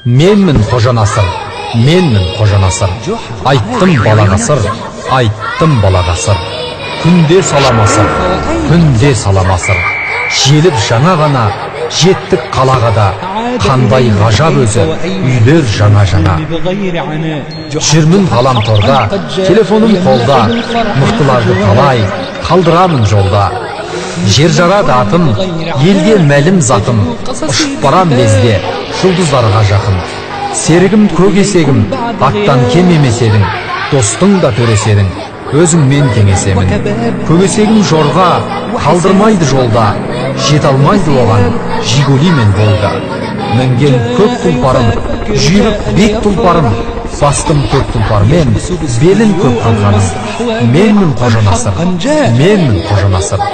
Менмін Қожа Насыр, менмін Қожа Насыр. Айттым балаға сыр, айттым балаға сыр. Күнде саламасыр, күнде саламасыр. Желіп жаңа ғана, жеттік қалаға да. Қандай ғажап өзі, үйлер жаңа-жаңа. Жүрмін ғаламторда, телефоным қолда. Мықтыларды талай, қалдырамын жолда. Жер жарады атым, елге мәлім затым. Ұшып барам лезде, жұлдыздарға жақын. Серігім көк есегім, аттан кем емес едің. Достың да төреседің, өзіңмен кеңесемін. Көк есегім жорға, қалдырмайды жолда. Жет алмайды оған, Жигули мен Волга. Мінген көк тұлпарым, жүйрік бек тұлпарым. Бастым көк тұлпармен, белін көк қылғаным. Менмін Қожа Насыр, менмін Қожа Насыр.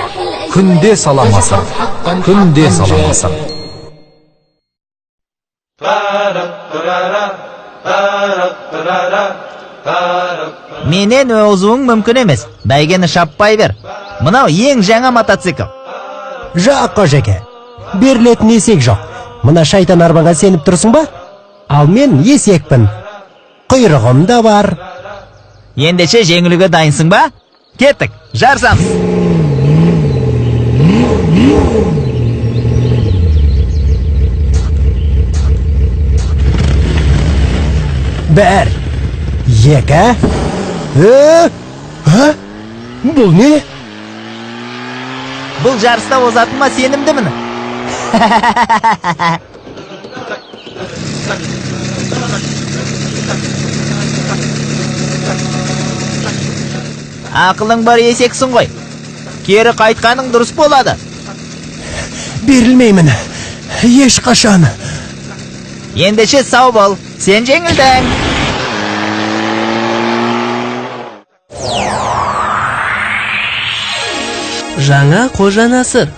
Күнде саламасыр, күнде саламасыр. Менен өзуің мүмкін емес. Бәйгені шаппай бер. Мынау ең жаңа мотоцикл. Жоқ, Қожеке. Берілетін есек жоқ. Мына шайтан арбаға сеніп тұрсың ба? Ал мен есекпін. Құйрығым да бар. Ендеше жеңілуге дайынсың ба? Кеттік, жарсамыз. Бір, екі. Бұл не? Бұл жарыста озатыма сенімдімін. Ақылың бар есексің ғой. Кері қайтқаның дұрыс болады. Берілмеймін. Ешқашан. Ендеше сау бол. Сен жеңілдің. Жаңа Қожа Насыр.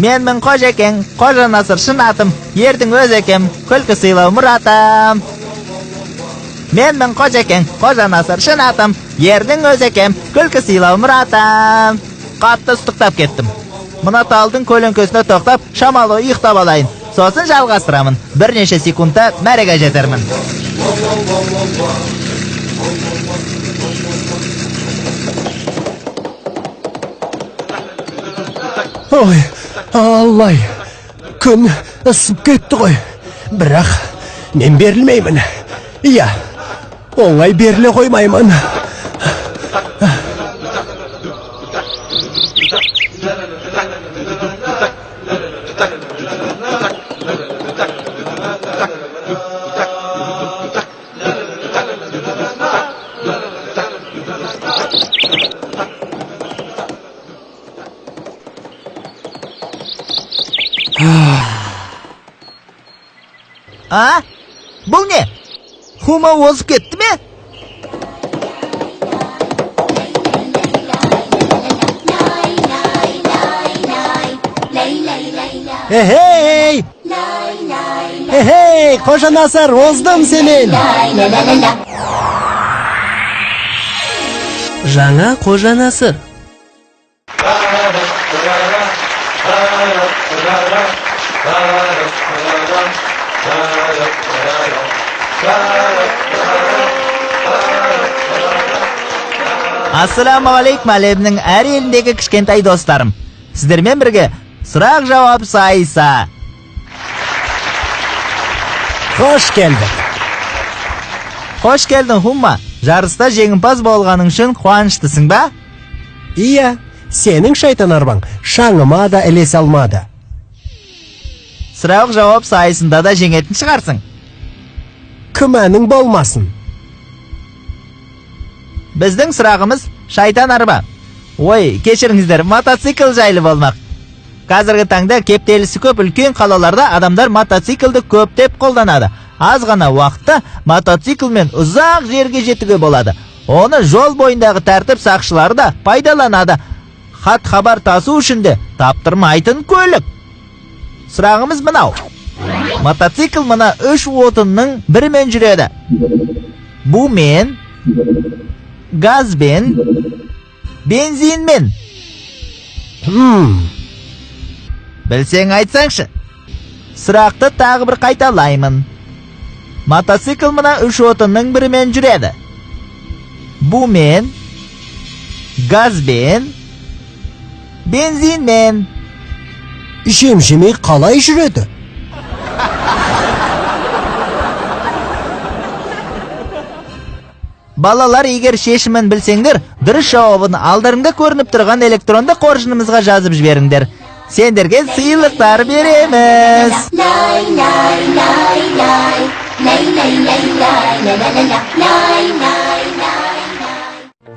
Менмін Қожекең, Қожа Насыр шын атым, ердің өз екем, күлкі сыйлау мұратым. Менмін Қожекең, Қожа Насыр шын атым, ердің өз екем, күлкі сыйлау мұратым. Қатты ұстықтап кеттім. Мына талдың көлеңкесіне тоқтап, шамалы ұйықтап алайын. Сосын жалғастырамын. Бірнеше секундта мәреге жетермін. Ой, Аллай, күн ысып кетті ғой. Бірақ мен берілмеймін. Иә, оңай беріле қоймаймын. А? Бұл не? Хума озып кетті ме? Эй! Эй, Қожа Насыр, оздым сенен. Жаңа Қожа Насыр. Ассаламағалейкум әлемнің әр еліндегі кішкентай достарым. Сіздермен бірге сұрақ жауап сайысы. Қош келдің. Қош келдің, Хумма. Жарыста жеңімпаз болғаның үшін қуаныштысың ба? Иә, сенің шайтан арбаң шаңыма да ілесе алмады. Сұрақ жауап сайысында да жеңетін шығарсың. Күмәнің болмасын. Біздің сұрағымыз шайтан арба. Ой, кешіріңіздер, мотоцикл жайлы болмақ. Қазіргі таңда кептелісі көп үлкен қалаларда адамдар мотоциклді көптеп қолданады. Аз ғана уақытта мотоциклмен ұзақ жерге жетуге болады. Оны жол бойындағы тәртіп сақшылары да пайдаланады. Хат хабар тасу үшін де таптырмайтын көлік. Сұрағымыз мынау. Мотоцикл мына 3 отынның бірімен жүреді. Бумен, газбен, бензинмен. Білсең айтсаңшы. Сұрақты тағы бір қайталаймын. Мотоцикл мына 3 отынның бірімен жүреді. Бумен, газбен, бензинмен. Жемжемей қалай жүреді? Балалар, егер шешімін білсеңдер, дұрыс жауабын алдарыңда көрініп тұрған электронды қоржынымызға жазып жіберіңдер. Сендерге сыйлықтар береміз.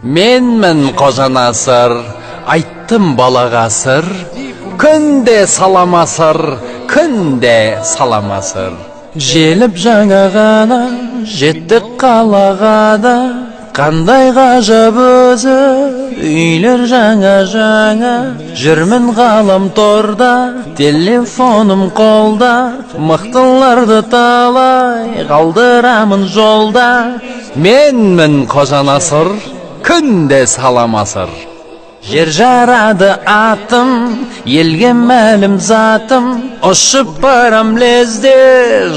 Менмін Қожа Насыр, айттым балаға сыр, күнде саламасыр, күнде саламасыр. Желіп жаңа ғана, жеттік қалаға да, қандай ғажап өзі, үйлер жаңа-жаңа. Жүрмін ғаламторда, телефоным қолда, мықтыларды талай, қалдырамын жолда. Менмін Қожа Насыр, күнде саламасыр. Жер жарады атым, елге мәлім затым, ұшып барам лезде,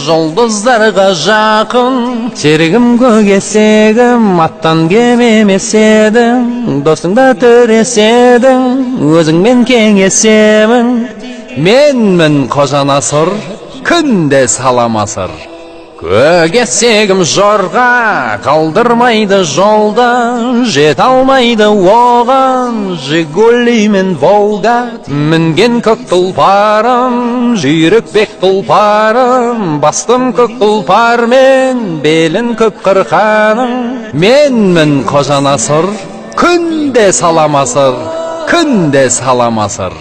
жұлдыздарға жақын. Серігім көгесегім, аттан кемемеседің, досыңда төреседің, өзіңмен кеңесемін. Менмін Қожа Насыр, күнде саламасыр. Көгесегім жорға, қалдырмайды жолда, жет алмайды оған, Жигули мен Волга. Мінген көк тұлпарым, жүйрік бек тұлпарым, бастым көк тұлпармен, белін көп қырқаным. Менмін Қожа Насыр, күнде саламасыр, күнде саламасыр.